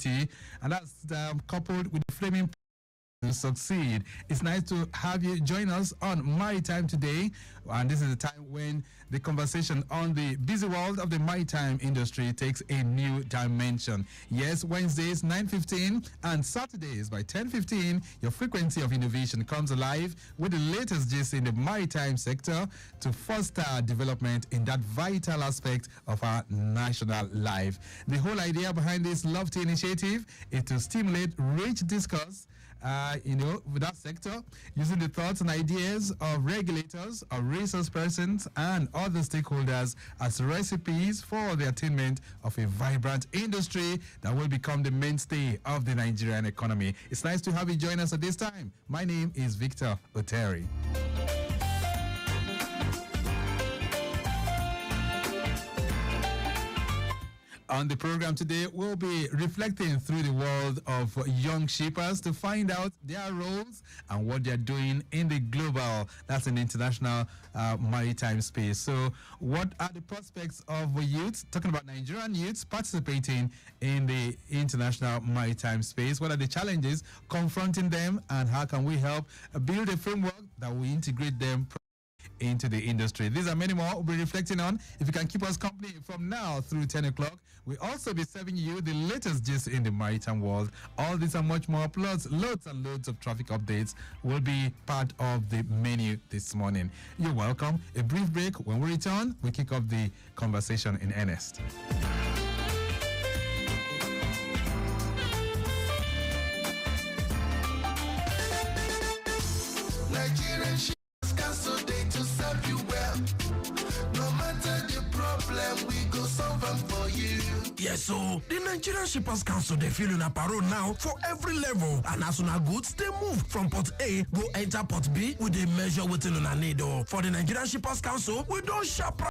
security, and that's coupled with the flaming to succeed. It's nice to have you join us on Maritime Today, and this is the time when the conversation on the busy world of the maritime industry takes a new dimension. Yes, Wednesdays 9:15 and Saturdays by 10:15, your frequency of innovation comes alive with the latest gist in the maritime sector to foster development in that vital aspect of our national life. The whole idea behind this lofty initiative is to stimulate rich discourse with that sector, using the thoughts and ideas of regulators, of resource persons, and other stakeholders as recipes for the attainment of a vibrant industry that will become the mainstay of the Nigerian economy. It's nice to have you join us at this time. My name is Victor Oteri. On the program today, we'll be reflecting through the world of young shippers to find out their roles and what they're doing in the global, that's an international maritime space. So what are the prospects of youths, talking about Nigerian youths participating in the international maritime space? What are the challenges confronting them, and how can we help build a framework that will integrate them into the industry? These are many more we'll be reflecting on. If you can keep us company from now through 10 o'clock, we'll also be serving you the latest gist in the maritime world. All this and much more, plus loads and loads of traffic updates, will be part of the menu this morning. You're welcome. A brief break. When we return, we kick off the conversation in earnest. Nigerian shippers cancel day to serve you well. No matter the problem, we go solve them for you. Yes, so the Nigerian Shippers Council, they feel in a parole now for every level. And as soon as goods, they move from Port A, go enter Port B with a measure within on need. For the Nigerian Shippers Council, we don't sharp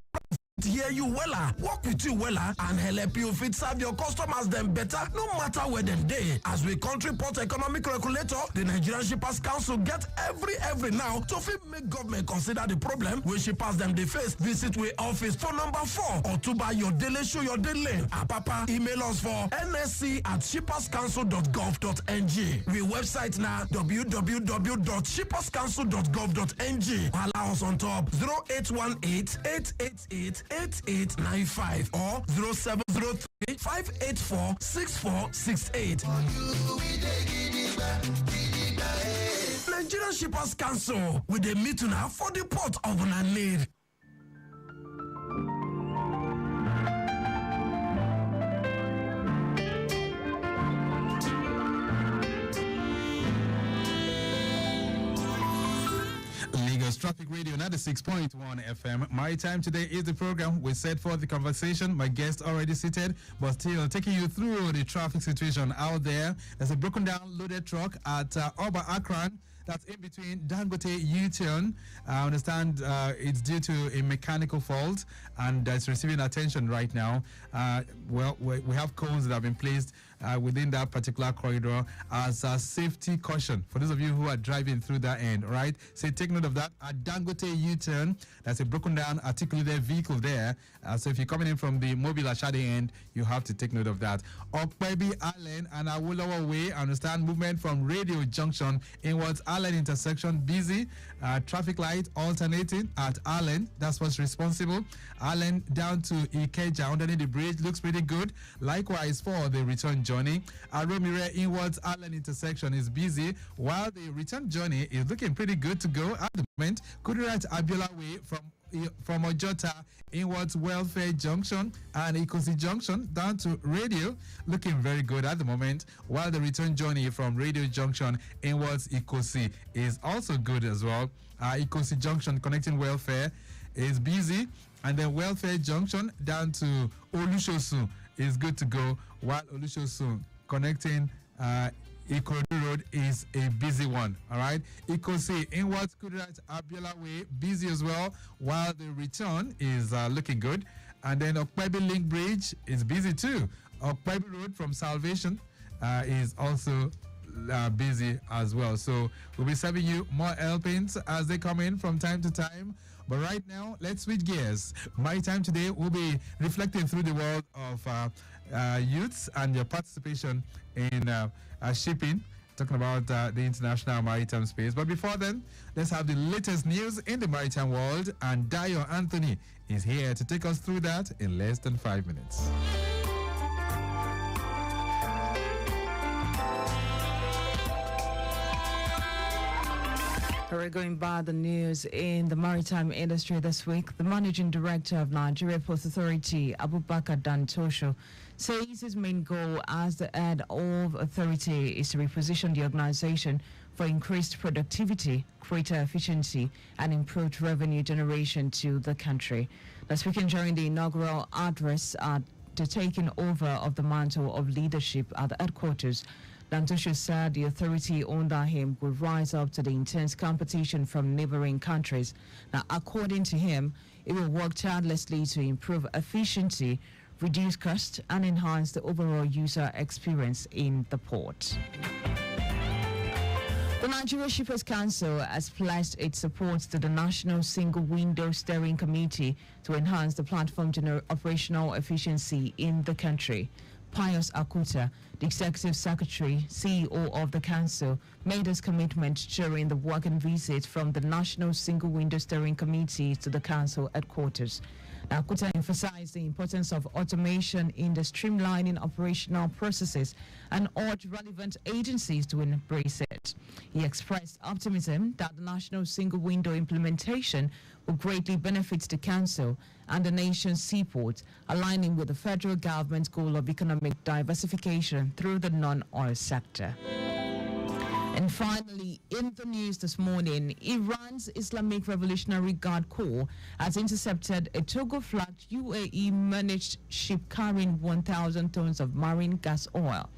hear you wella, work with you wella, and help you fit serve your customers them better, no matter where them day. As we country port economic regulator, the Nigerian Shippers Council get every now to fit make government consider the problem when shippers them they face. Visit we office for number 4 or to buy your daily show your daily. Papa email us for nsc@shipperscouncil.gov.ng. We website now www.shipperscouncil.gov.ng. Allow us on top 0818-888-8895 or 0703-584-6468. Nigerian Shippers Council with the meeting now for the port of Nanid. Traffic Radio 96.1 FM. Maritime Today is the program. We set forth the conversation. My guest already seated, but still taking you through the traffic situation out there. There's a broken down loaded truck at Oba Akran. That's in between Dangote U-turn. I understand it's due to a mechanical fault, and it's receiving attention right now. Well, we have cones that have been placed within that particular corridor as a safety caution for those of you who are driving through that end, right? So take note of that. At Dangote U-turn, there's a broken down articulated vehicle there. So if you're coming in from the Mobile Ashade end, you have to take note of that. Okpebi Allen and Awolowo Way, I understand movement from Radio Junction inwards Allen intersection busy. Traffic light alternating at Allen. That's what's responsible. Allen down to Ikeja underneath the bridge looks pretty good. Likewise for the return journey. Aromire inwards Allen intersection is busy, while the return journey is looking pretty good to go at the moment. Kudirat Abiola Way from Ojota inwards Welfare Junction and Ikosi Junction down to Radio looking very good at the moment, while the return journey from Radio Junction inwards Ikosi is also good as well. Ikosi Junction connecting Welfare is busy, and then Welfare Junction down to Olushosu is good to go, while Olushosu connecting Ikorodu Road is a busy one. All right, Ikosi inwards Kudirat Abiola Way busy as well, while the return is looking good. And then Okpebi Link Bridge is busy too. Okpebi Road from Salvation is also busy as well. So we'll be serving you more helpings as they come in from time to time. But right now, let's switch gears. Maritime Today will be reflecting through the world of youths and your participation in shipping. Talking about the international maritime space. But before then, let's have the latest news in the maritime world. And Dio Anthony is here to take us through that in less than 5 minutes. We're going by the news in the maritime industry this week. The managing director of Nigeria Port Authority, Abubakar Dantosho, says his main goal as the head of authority is to reposition the organization for increased productivity, greater efficiency, and improved revenue generation to the country. Now, speaking during the inaugural address at the taking over of the mantle of leadership at the headquarters, Dantosho said the authority under him will rise up to the intense competition from neighboring countries. Now, according to him, it will work tirelessly to improve efficiency, reduce costs, and enhance the overall user experience in the port. The Nigeria Shippers Council has pledged its support to the National Single Window Steering Committee to enhance the platform operational efficiency in the country. Pius Akuta, the Executive Secretary, CEO of the Council, made this commitment during the working visit from the National Single Window Steering Committee to the Council headquarters. Akuta emphasized the importance of automation in the streamlining operational processes and urged relevant agencies to embrace it. He expressed optimism that the National Single Window implementation will greatly benefit the Council and the nation's seaports, aligning with the federal government's goal of economic diversification through the non-oil sector. And finally, in the news this morning, Iran's Islamic Revolutionary Guard Corps has intercepted a Togo-flagged UAE-managed ship carrying 1,000 tons of marine gas oil.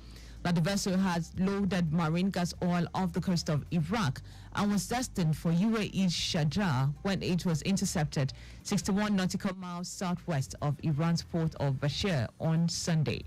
Now, the vessel has loaded marine gas oil off the coast of Iraq and was destined for UAE's Sharjah when it was intercepted 61 nautical miles southwest of Iran's port of Bashir on Sunday.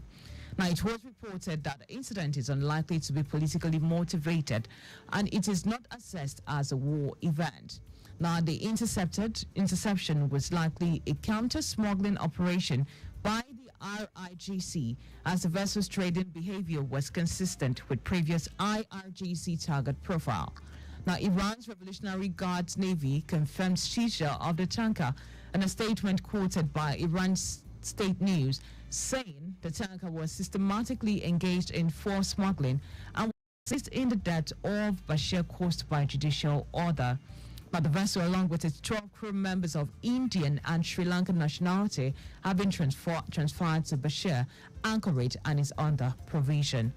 Now, it was reported that the incident is unlikely to be politically motivated and it is not assessed as a war event. Now, the interception was likely a counter-smuggling operation by the IRGC, as the vessel's trading behavior was consistent with previous IRGC target profile. Now, Iran's Revolutionary Guards Navy confirmed seizure of the tanker in a statement quoted by Iran's state news, saying the tanker was systematically engaged in forced smuggling and was in the debt of Bashir coast by judicial order. But the vessel, along with its 12 crew members of Indian and Sri Lankan nationality, have been transferred to Bashir, anchorage, and is under provision.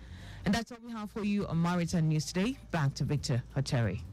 And that's all we have for you on Maritime News today. Back to Victor Oteri.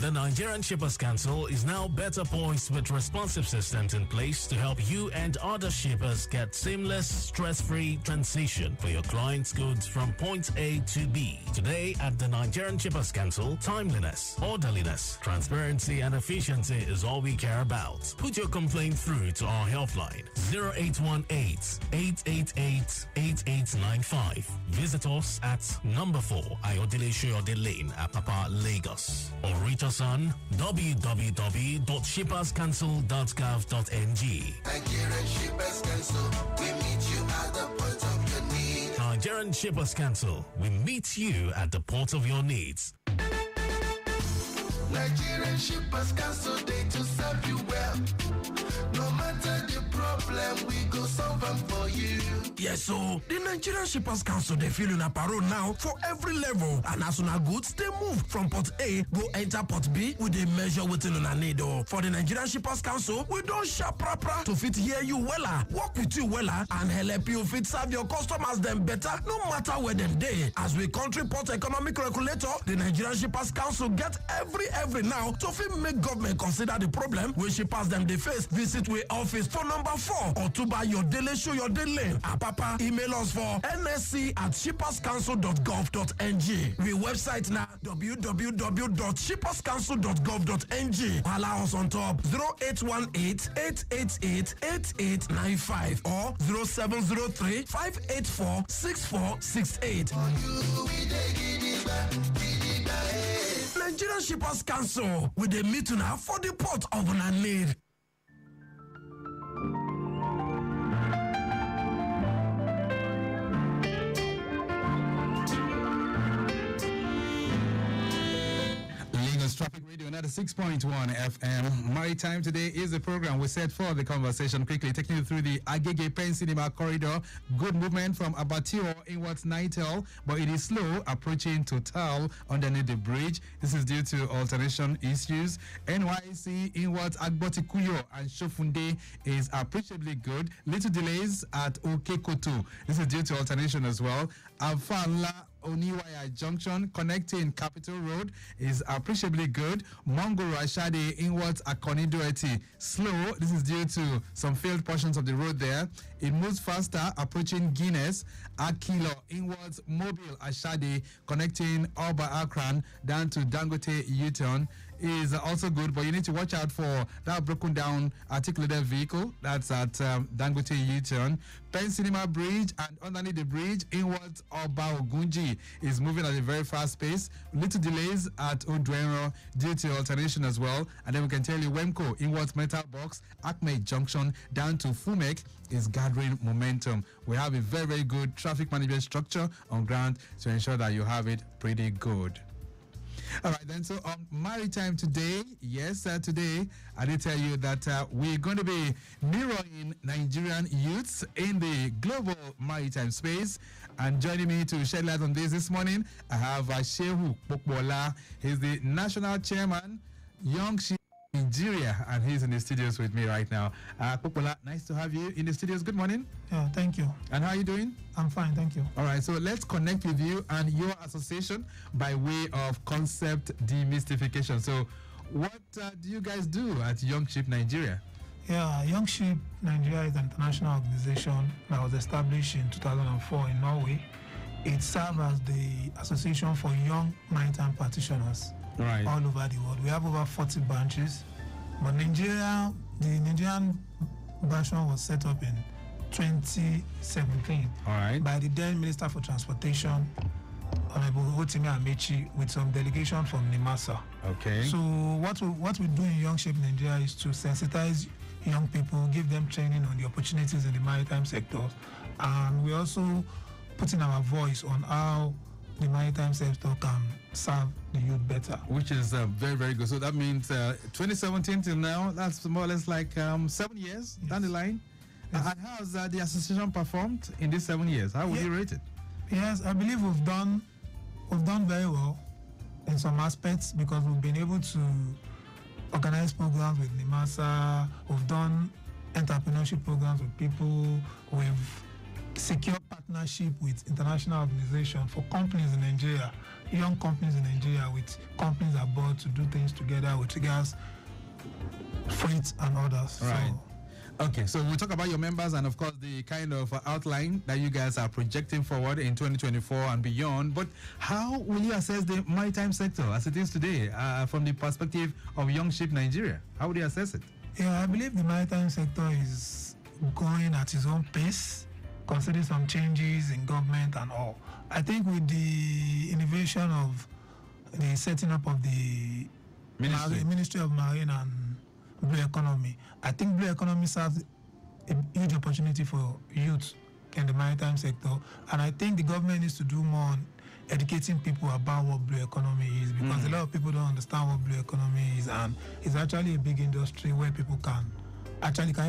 The Nigerian Shippers Council is now better poised with responsive systems in place to help you and other shippers get seamless, stress-free transition for your clients' goods from point A to B. Today at the Nigerian Shippers Council, timeliness, orderliness, transparency, and efficiency is all we care about. Put your complaint through to our helpline 0818-888-8895. Visit us at number 4 Ayodele Shoyode Lane, Apapa, Lagos, or reach us on www.shipperscouncil.gov.ng. Nigerian Shippers Council, we meet you at the point of your need. Nigerian Shippers Council, we meet you at the port of your needs. Nigerian Shippers Council, they to serve you well. No matter the problem, we go solve them for you. Yes, so the Nigerian Shippers Council, they feel in a parole now for every level. And as soon as goods, they move from port A, go enter port B with a measure within on a needle. For the Nigerian Shippers Council, we don't sharp proper to fit hear you wella, work with you wella, and help you fit serve your customers them better, no matter where them day. As we country port economic regulator, the Nigerian Shippers Council get every now to fit make government consider the problem when shippers them they face. Visit we office for number 4 or to buy your daily show your daily lane. Apapa shipper, email us for nsc@shipperscouncil.gov.ng. We website now www.shipperscouncil.gov.ng. Allow us on top 0818-888-8895 or 0703-584-6468. Nigerian Shippers Council with a meeting now for the port of Nanid. Traffic Radio 96.1 FM. Maritime Today is the program we set for the conversation. Quickly taking you through the Agege Pen Cinema corridor. Good movement from Abattoir inwards Nitel, but it is slow approaching Total underneath the bridge. This is due to alternation issues. NYC inwards Agbotikuyo and Shofunde is appreciably good. Little delays at Okekoto. This is due to alternation as well. Afala Oniwaya Junction connecting Capitol Road is appreciably good. Mongoro Ashade inwards Akonidoeti slow. This is due to some failed portions of the road there. It moves faster approaching Guinness. Akilo inwards Mobile Ashade connecting Alba Akran down to Dangote U-turn is also good, but you need to watch out for that broken down articulated vehicle that's at Dangote U-turn. Pen Cinema Bridge and underneath the bridge inwards Oba Ogunji is moving at a very fast pace. Little delays at Odwenro due to alternation as well. And then we can tell you Wemco inwards Metal Box Acme Junction down to Fumek is gathering momentum. We have a very, very good traffic management structure on ground to ensure that you have it pretty good. All right, then, so on Maritime Today, yes, today I did tell you that we're going to be mirroring Nigerian youths in the global maritime space. And joining me to shed light on this morning, I have Shehu Pokbola. He's the national chairman, Young Ship Nigeria, and he's in the studios with me right now. Pokbola, nice to have you in the studios. Good morning. Yeah, thank you. And how are you doing? I'm fine, thank you. All right, so let's connect with you and your association by way of concept demystification. So what do you guys do at Young Ship Nigeria? Yeah, Young Ship Nigeria is an international organization that was established in 2004 in Norway. It serves as the association for young maritime practitioners all over the world. We have over 40 branches, but Nigeria, the Nigerian version was set up in 2017 by the then Minister for Transportation, Honorable Rotimi Amechi, with some delegation from NIMASA. Okay. So what we do in Young Shape Nigeria is to sensitize young people, give them training on the opportunities in the maritime sector, and we also put in our voice on how the maritime sector can serve the youth better. Which is very, very good. So that means 2017 till now, that's more or less like 7 years down the line. Yes. And how has the association performed in these 7 years? How would you rate it? Yes, I believe we've done very well in some aspects because we've been able to organize programs with NIMASA. We've done entrepreneurship programs with people. We've secure partnership with international organizations for companies in Nigeria, young companies in Nigeria with companies abroad to do things together with regards freight and others. Right. Okay, so we'll talk about your members and of course the kind of outline that you guys are projecting forward in 2024 and beyond. But how will you assess the maritime sector as it is today from the perspective of Young Ship Nigeria? How would you assess it? Yeah, I believe the maritime sector is going at its own pace, considering some changes in government and all. I think with the innovation of the setting up of the Ministry of Marine and Blue Economy, I think Blue Economy serves a huge opportunity for youth in the maritime sector, and I think the government needs to do more on educating people about what Blue Economy is, because a lot of people don't understand what Blue Economy is, and it's actually a big industry where people can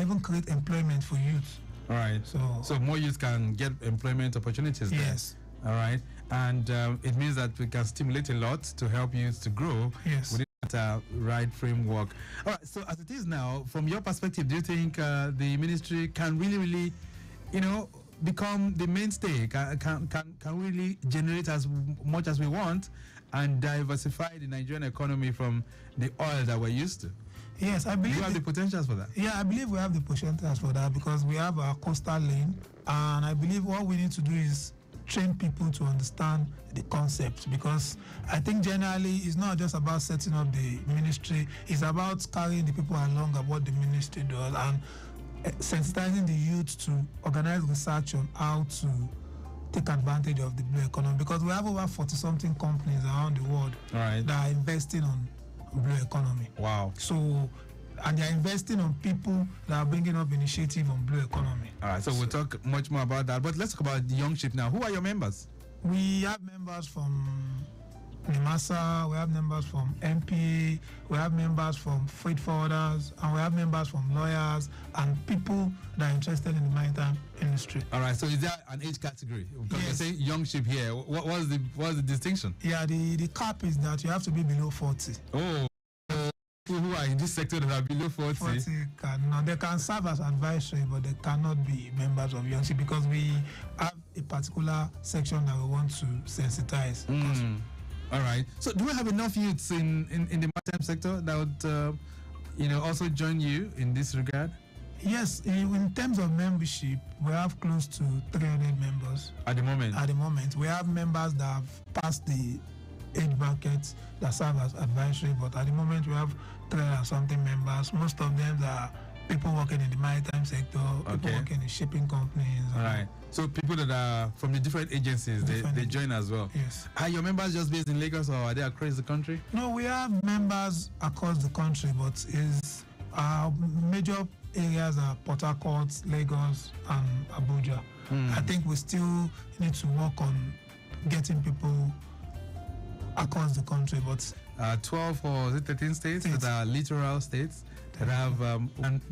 even create employment for youth. All right. So more youth can get employment opportunities. Yes. All right. And it means that we can stimulate a lot to help youth to grow. Yes. Within that right framework. All right. So as it is now, from your perspective, do you think the ministry can really, become the mainstay? Can really generate as much as we want and diversify the Nigerian economy from the oil that we're used to? Yes, I believe. Do you have the potentials for that? Yeah, I believe we have the potentials for that because we have our coastal lane And I believe what we need to do is train people to understand the concept, because I think generally it's not just about setting up the ministry, it's about carrying the people along of what the ministry does and sensitizing the youth to organize research on how to take advantage of the blue economy, because we have over 40-something companies around the world that are investing on blue economy. Wow. So, and they're investing on people that are bringing up initiative on blue economy. All right, so we'll talk much more about that, but let's talk about the Youngship now. Who are your members? We have members from NIMASA, we have members from MP, we have members from freight forwarders, and we have members from lawyers and people that are interested in the maritime industry. All right, so is there an age category? Because Yes. you're saying Youngship here. What's the distinction? Yeah, the cap is that you have to be below 40. Oh, people who are in this sector that are below 40. They can serve as advisory, but they cannot be members of Youngship because we have a particular section that we want to sensitize. All right. So do we have enough youths in the maritime sector that would, also join you in this regard? Yes, in terms of membership, we have close to 300 members. At the moment? We have members that have passed the age brackets that serve as advisory, but at the moment we have 300-something members. Most of them are people working in the maritime sector, people working in shipping companies. All right. So people that are from the different agencies, they join as well? Yes. Are your members just based in Lagos or are they across the country? No, we have members across the country, but our major areas are Port Harcourt, Lagos, and Abuja. I think we still need to work on getting people across the country, but 12 or 13 states that are littoral states that have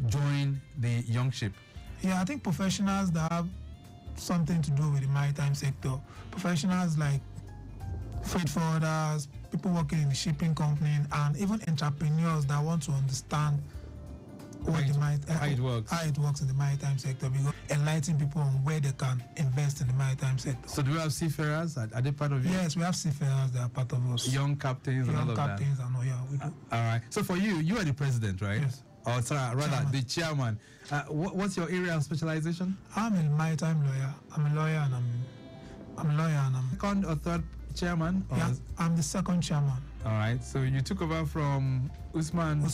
joined the Youngship. Yeah, I think professionals that have something to do with the maritime sector, professionals like freight forwarders, people working in the shipping company, and even entrepreneurs that want to understand how it works in the maritime sector, because enlightening people on where they can invest in the maritime sector. So do we have seafarers? Are they part of you? Yes, we have seafarers that are part of us. Young captains and all of that. We do. All right. So for you are the president, right? Yes. Or sorry, rather Chairman. the chairman. What's your area of specialization? I'm a maritime lawyer. I'm a lawyer and I'm Second or third chairman? Or I'm the second chairman. All right. So you took over from Usman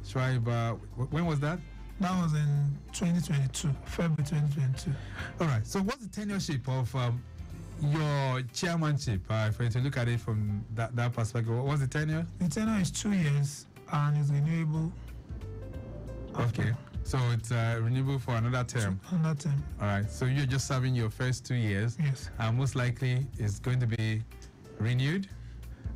Schreiber. When was that? That was in 2022, February 2022. All right. So what's the tenureship of your chairmanship? If you to look at it from that perspective, what's the tenure? The tenure is 2 years and it's renewable. Okay. So it's renewable for another term. Another term. All right. So you're just serving your first 2 years. Yes. And most likely it's going to be renewed.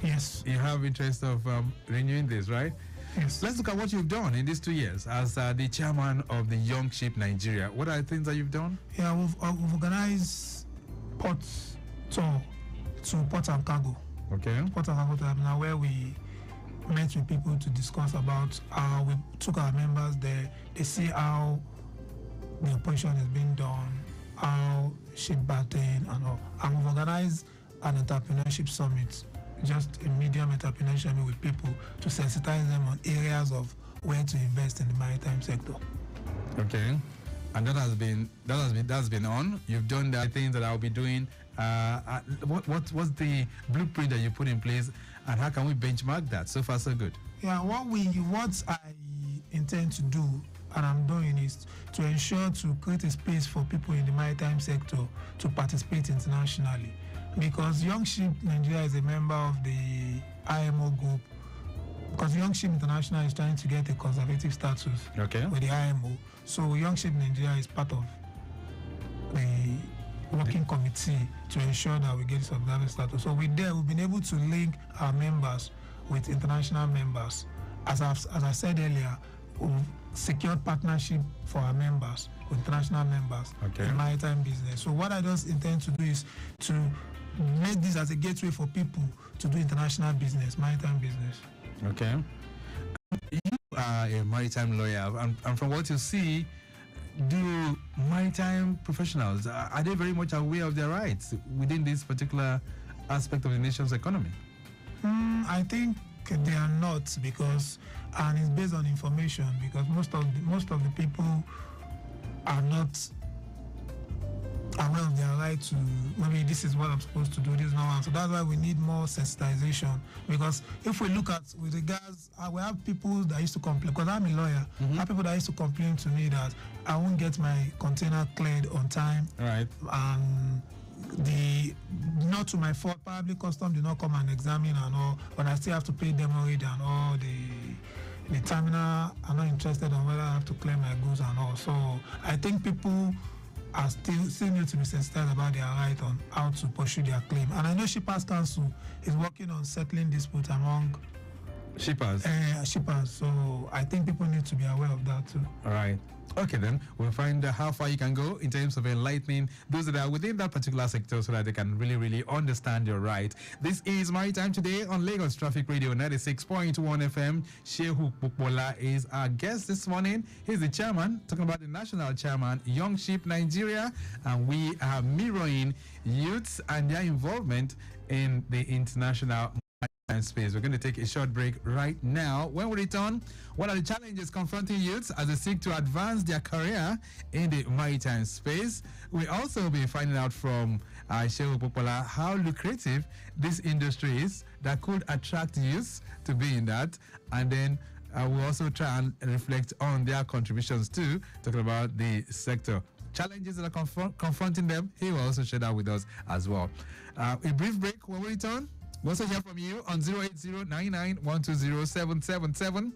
Yes. You have interest of renewing this, right? Yes. Let's look at what you've done in these 2 years as the chairman of the Youngship Nigeria. What are the things that you've done? Yeah, we've organized port tour to Port and Cargo. Okay. Port and Cargo terminal, where we met with people to discuss about how we took our members there. They see how the operation is being done, how ship batting and all. And we've organized an entrepreneurship summit, just a medium entrepreneurship summit with people to sensitize them on areas of where to invest in the maritime sector. Okay. And that's been on. You've done the things that I'll be doing. What's the blueprint that you put in place, and how can we benchmark that? So far, so good. Yeah, what I intend to do, and I'm doing, is to ensure to create a space for people in the maritime sector to participate internationally. Because Youngship Nigeria is a member of the IMO group. Because Youngship International is trying to get a conservative status with the IMO. So Youngship Nigeria is part of the working committee to ensure that we get this observant status. So we've been able to link our members with international members. As I said earlier, we've secured partnership for our members with international members in maritime business. So what I just intend to do is to make this as a gateway for people to do international business, maritime business. Okay. You are a maritime lawyer, and from what you see, do maritime professionals, are they very much aware of their rights within this particular aspect of the nation's economy? I think they are not, because, and it's based on information, because most of the people are not aware of their right to, maybe this is what I'm supposed to do, this is not one. So that's why we need more sensitization. Because if we look at with regards, we have people that used to complain, because I'm a lawyer, I have people that used to complain to me that I won't get my container cleared on time. Right. And not to my fault, probably custom did not come and examine and all, but I still have to pay demurrage and all. The terminal are not interested on whether I have to clear my goods and all. So I think people are still need to be sensitized about their right on how to pursue their claim. And I know Shippers Council is working on settling disputes among shippers. Shippers. So I think people need to be aware of that too. All right. Okay, then we'll find how far you can go in terms of enlightening those that are within that particular sector so that they can really, really understand your right. This is Maritime Today on Lagos Traffic Radio 96.1 FM. Shehu Pukbola is our guest this morning. He's the chairman, talking about the national chairman, Young Ship Nigeria, and we are mirroring youths and their involvement in the international space. We're going to take a short break right now. When we return, what are the challenges confronting youths as they seek to advance their career in the maritime space? We'll also be finding out from Shehu Popola how lucrative this industry is that could attract youths to be in that. And then we'll also try and reflect on their contributions too, talking about the sector. Challenges that are confronting them, he will also share that with us as well. A brief break. When we return, we'll also hear from you on 08099120777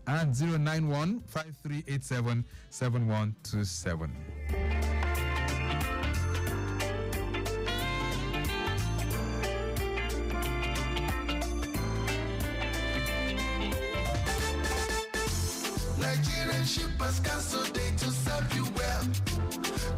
and 09153877127. Nigerian Shippers Council Day to serve you well.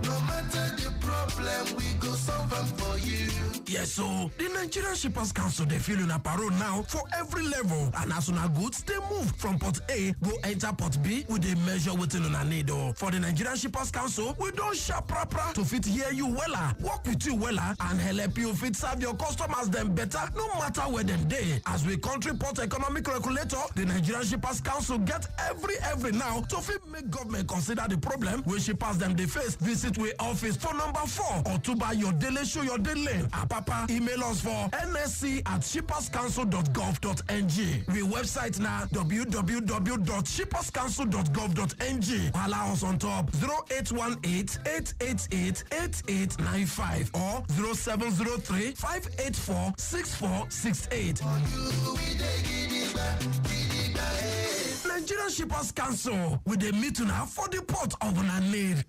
No matter the problem, we go solve them for you. Yes, so the Nigerian Shippers Council, they feel in a parole now for every level. And as soon as goods, they move from port A, go enter port B with a measure within on a need. For the Nigerian Shippers Council, we don't sharp proper to fit hear you wella, work with you wella, and help you fit serve your customers them better, no matter where them day. As we country port economic regulator, the Nigerian Shippers Council get every now to fit make government consider the problem when shippers them they face. Visit we office for number 4 or to buy your daily show your daily. Papa, email us for nsc@shipperscouncil.gov.ng. We website now www.shipperscouncil.gov.ng. Allow us on top 0818-888-8895 or 0703-584-6468. Nigerian Shippers Council with a meeting now for the port of Nanir.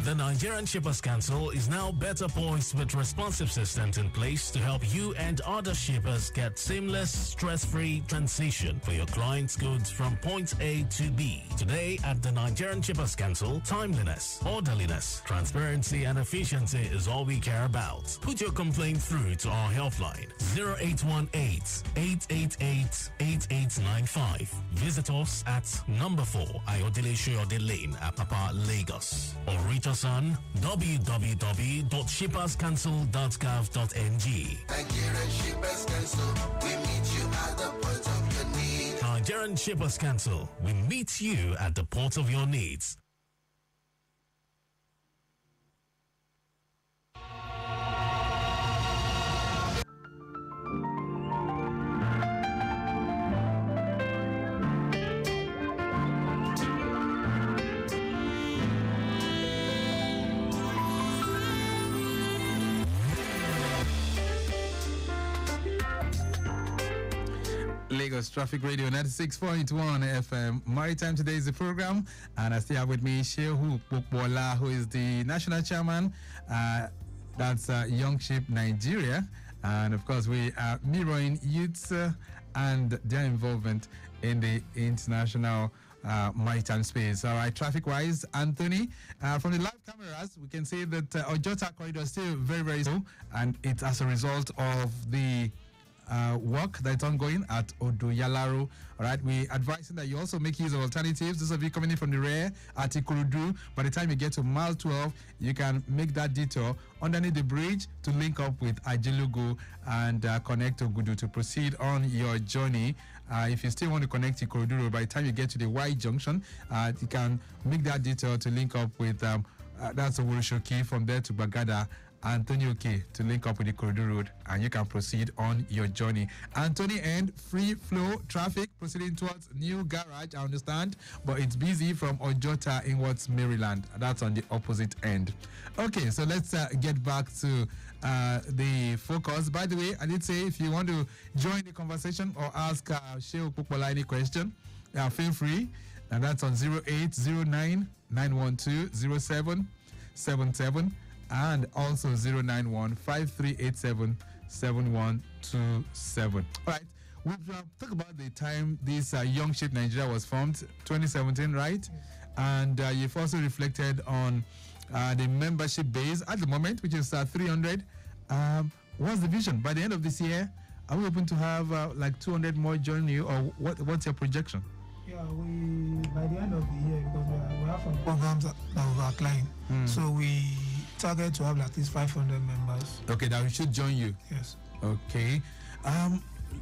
The Nigerian Shippers Council is now better poised with responsive systems in place to help you and other shippers get seamless, stress-free transition for your clients' goods from point A to B. Today at the Nigerian Shippers Council, timeliness, orderliness, transparency and efficiency is all we care about. Put your complaint through to our helpline 0818-888-8895. Visit us at number 4 Ayodele Shoyode Lane, Apapa, Lagos, or reach us on www.shipperscouncil.gov.ng. Nigerian Shippers Council, we meet you at the point of your need. Nigerian Shippers Council, we meet you at the port of your needs. Lagos Traffic Radio 96.1 FM. Maritime Today is the program, and I still have with me Shehu Pukbola, who is the national chairman. That's Young Ship Nigeria, and of course we are mirroring youths and their involvement in the international maritime space. All right, traffic-wise, Anthony, from the live cameras, we can see that Ojota corridor is still very, very slow, and it's as a result of the work that's ongoing at Odoyalaro. All right, we advising that you also make use of alternatives. Those of you coming in from the rear at Ikorodu, by the time you get to mile 12, you can make that detour underneath the bridge to link up with Ajilugu and connect to Ogudu to proceed on your journey. If you still want to connect to Ikorodu Road, by the time you get to the Y junction, you can make that detour to link up with that's Owuroshoki, from there to Bagada, Anthony K to link up with the Corridor Road, and you can proceed on your journey. Anthony End, free flow traffic proceeding towards New Garage, I understand, but it's busy from Ojota inwards Maryland. That's on the opposite end. Okay, so let's get back to the focus. By the way, I did say if you want to join the conversation or ask Sheo Kupola any question, feel free, and that's on 0809 912 0777 and also 091-5387-7127. All right, we've talked about the time this Young Ship Nigeria was formed, 2017, right? And you've also reflected on the membership base at the moment, which is 300. What's the vision? By the end of this year, are we hoping to have like 200 more join you, or what's your projection? Yeah, by the end of the year, because we have some programs that we've outlined, so we target to have at least 500 members. Okay, that we should join you. Yes. Okay.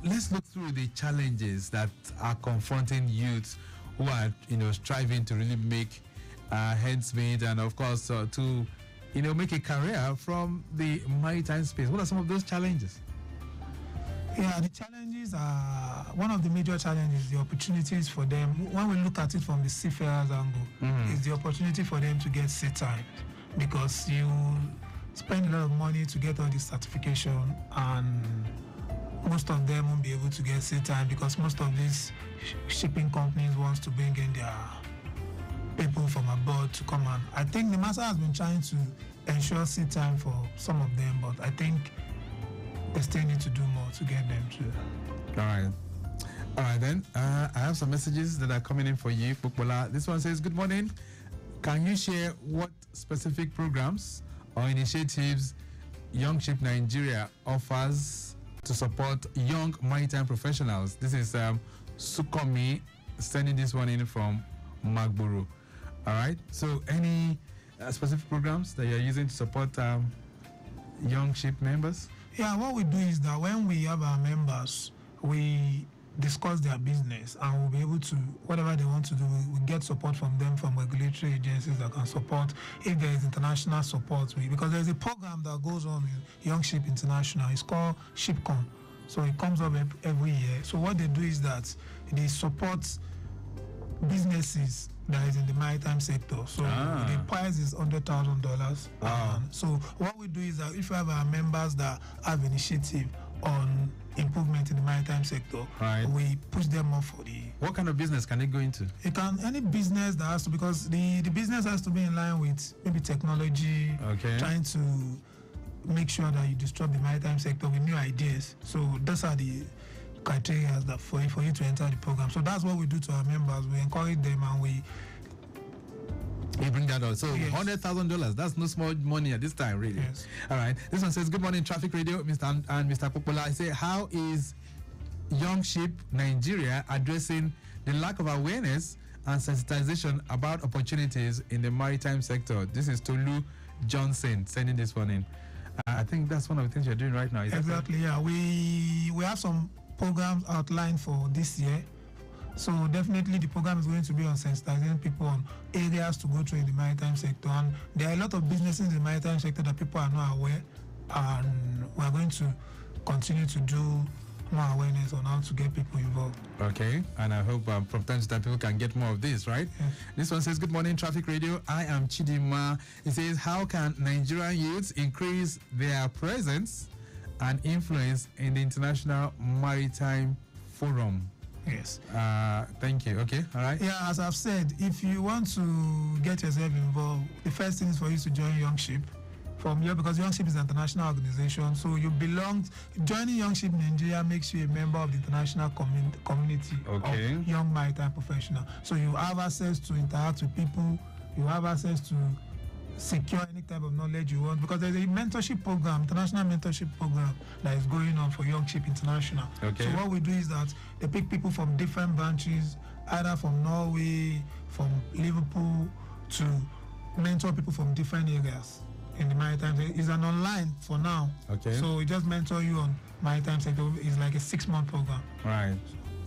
Let's look through the challenges that are confronting youths who are, striving to really make ends meet, and of course to, make a career from the maritime space. What are some of those challenges? Yeah, the challenges are, one of the major challenges, the opportunities for them. When we look at it from the seafarers angle, is the opportunity for them to get sea time, because you spend a lot of money to get all this certification, and most of them won't be able to get sea time because most of these shipping companies wants to bring in their people from abroad to come on. I think the master has been trying to ensure sea time for some of them, but I think they still need to do more to get them to. All right then. I have some messages that are coming in for you, Pupola. This one says, good morning. Can you share what specific programs or initiatives Young Ship Nigeria offers to support young maritime professionals? This is Sukomi sending this one in from Magburu. All right. So any specific programs that you're using to support young ship members? Yeah, what we do is that when we have our members, we discuss their business, and we'll be able to, whatever they want to do, we get support from them, from regulatory agencies that can support. If there is international support, because there's a program that goes on in Young Ship International. It's called ShipCon. So it comes up every year. So what they do is that they support businesses that is in the maritime sector. So the price is $100,000. So what we do is that if we have our members that have initiative on improvement in the maritime sector, we push them up for the... What kind of business can they go into? It can, any business that has to, because the business has to be in line with maybe technology, trying to make sure that you disrupt the maritime sector with new ideas. So those are the criteria that for you to enter the program. So that's what we do to our members. We encourage them, and we bring that out. So yes. $100,000, that's no small money at this time, really. Yes. All right. This one says, good morning, Traffic Radio, Mr. Popola. I say, how is Young Ship Nigeria addressing the lack of awareness and sensitization about opportunities in the maritime sector? This is Tolu Johnson sending this one in. I think that's one of the things you're doing right now. Exactly, yeah. We have some programs outlined for this year. So definitely the program is going to be on sensitizing people on areas to go through in the maritime sector. And there are a lot of businesses in the maritime sector that people are not aware, and we are going to continue to do more awareness on how to get people involved. Okay, and I hope from time to time people can get more of this, right? Yes. This one says, good morning, Traffic Radio. I am Chidima. It says, how can Nigerian youths increase their presence and influence in the International Maritime Forum? Yes. Thank you. Okay, all right. Yeah, as I've said, if you want to get yourself involved, the first thing is for you to join Young Ship from here, because Young Ship is an international organization. So you belong. Joining Young Ship Nigeria makes you a member of the international community of young maritime professionals. So you have access to interact with people. You have access to secure any type of knowledge you want, because there's a mentorship program, international mentorship program that is going on for Young Ship International. Okay. So what we do is that they pick people from different branches, either from Norway, from Liverpool, to mentor people from different areas in the maritime sector. It's an online for now. Okay. So it just mentor you on maritime sector. It's like a 6-month program. Right.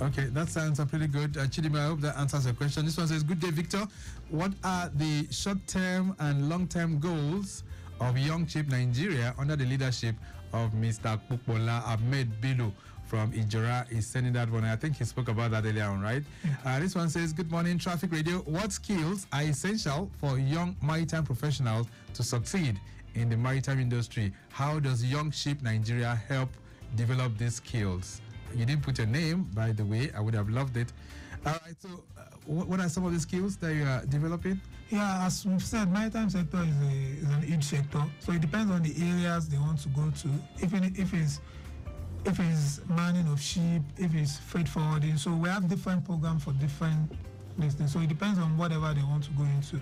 Okay, that sounds pretty good. Chidima, I hope that answers your question. This one says, good day, Victor. What are the short-term and long-term goals of Young Ship Nigeria under the leadership of Mr. Popola Ahmed Bello from Ijora? Is sending that one. I think he spoke about that earlier on, right? Yeah. This one says, good morning, Traffic Radio. What skills are essential for young maritime professionals to succeed in the maritime industry? How does Young Ship Nigeria help develop these skills? You didn't put your name, by the way. I would have loved it. All right, so what are some of the skills that you are developing? Yeah, as we've said, maritime sector is an huge sector. So it depends on the areas they want to go to. If it's manning of ship, if it's freight forwarding. So we have different programs for different things. So it depends on whatever they want to go into.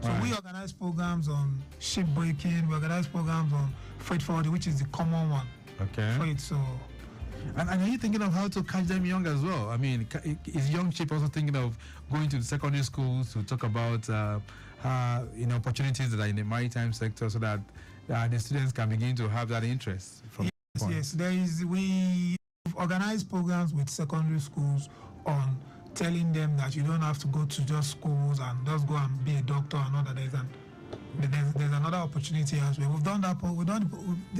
So Right. we organize programs on ship breaking, we organize programs on freight forwarding, which is the common one. Okay. Freight, so And are you thinking of how to catch them young as well? I mean, is Young Ship also thinking of going to the secondary schools to talk about opportunities that are in the maritime sector, so that the students can begin to have that interest? From yes, we organize programs with secondary schools on telling them that you don't have to go to just schools and just go and be a doctor and all that. There's another opportunity as well. We've done that. We did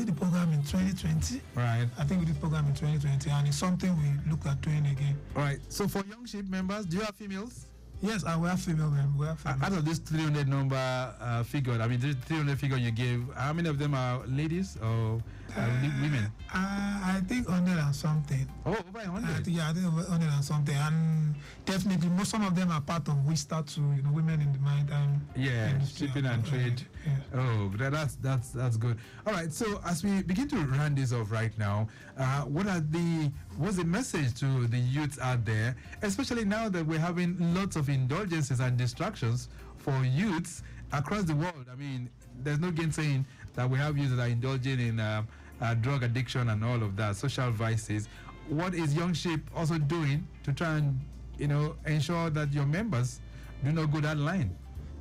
the program in 2020. Right. I think we did the program in 2020, and it's something we look at doing again. All right. So for Young Ship members, do you have females? Yes, we have female members. We have female. Out of this 300 number figure, I mean, the 300 figure you gave, how many of them are ladies or women? I think 100 and something. Oh, over 100. I think 100 and something, and definitely some of them are part of We Start to women in the maritime industry. Shipping and trade. Yeah. Oh, that's good. All right. So as we begin to round this off right now, what's the message to the youths out there, especially now that we're having lots of indulgences and distractions for youths across the world? I mean, there's no gainsaying that we have youths that are indulging in drug addiction and all of that, social vices. What is Young Ship also doing to try and ensure that your members do not go that line?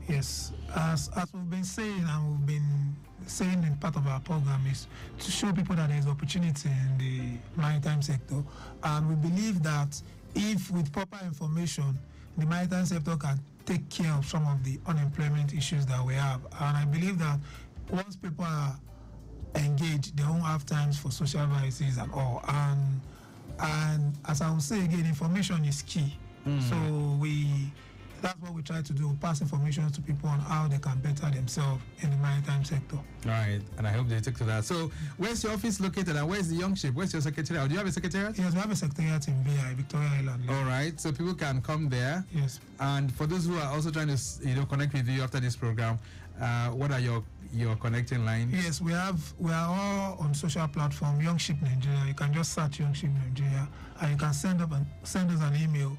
Yes, as we've been saying, and we've been saying in part of our program, is to show people that there is opportunity in the maritime sector, and we believe that if with proper information, the maritime sector can take care of some of the unemployment issues that we have. And I believe that once people are engaged, they won't have times for social vices and all. And as I will say again, information is key. So that's what we try to do, pass information to people on how they can better themselves in the maritime sector. All right, and I hope they take to that. So where's your office located, and where's the Young Ship? Where's your secretariat? Do you have a secretariat? Yes, we have a secretariat in VI, Victoria Island. All right, so people can come there. Yes. And for those who are also trying to connect with you after this program, what are your connecting lines? Yes, we are all on social platform, Young Ship Nigeria. You can just search Young Ship Nigeria, and you can send us an email,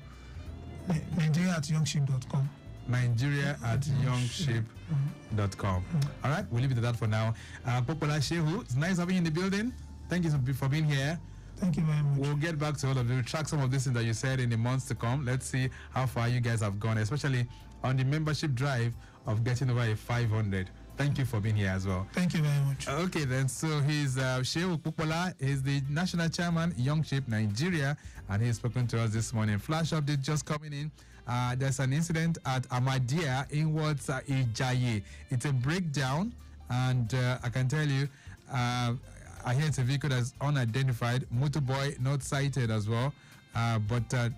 Nigeria@youngship.com. Nigeria@youngship.com. All right, we'll leave it at that for now. Popola Shehu, it's nice having you in the building. Thank you for being here. Thank you very much. We'll get back to all of you. Track some of this things that you said in the months to come. Let's see how far you guys have gone, especially on the membership drive of getting over a 500. Thank you for being here as well. Thank you very much. Okay, then. So he's Shehu Popola is the national chairman, Young Ship Nigeria, and he's spoken to us this morning. Flash update just coming in. There's an incident at Amadia inwards Ijaye. It's a breakdown, and I can tell you, I hear it's a vehicle that's unidentified, motorboy not sighted as well. But the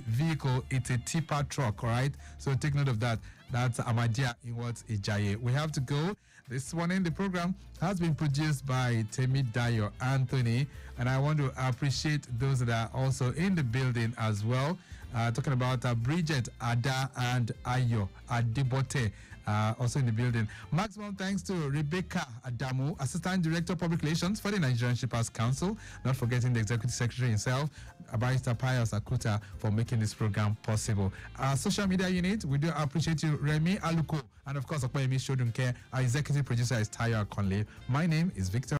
vehicle, it's a tipper truck, all right? So take note of that. That's Amadia inwards Ijaye. We have to go. This morning, the program has been produced by Temidayo Anthony, and I want to appreciate those that are also in the building as well. talking about Bridget, Ada, and Ayo Adebote. Also in the building. Maximum thanks to Rebecca Adamu, Assistant Director of Public Relations for the Nigerian Shippers Council. Not forgetting the Executive Secretary himself, Barrister Pius Akuta, for making this program possible. Our social media unit, we do appreciate you, Remy Aluko, and of course, Okoyemi Shodunke. Our Executive Producer is Tayo Akonle. My name is Victor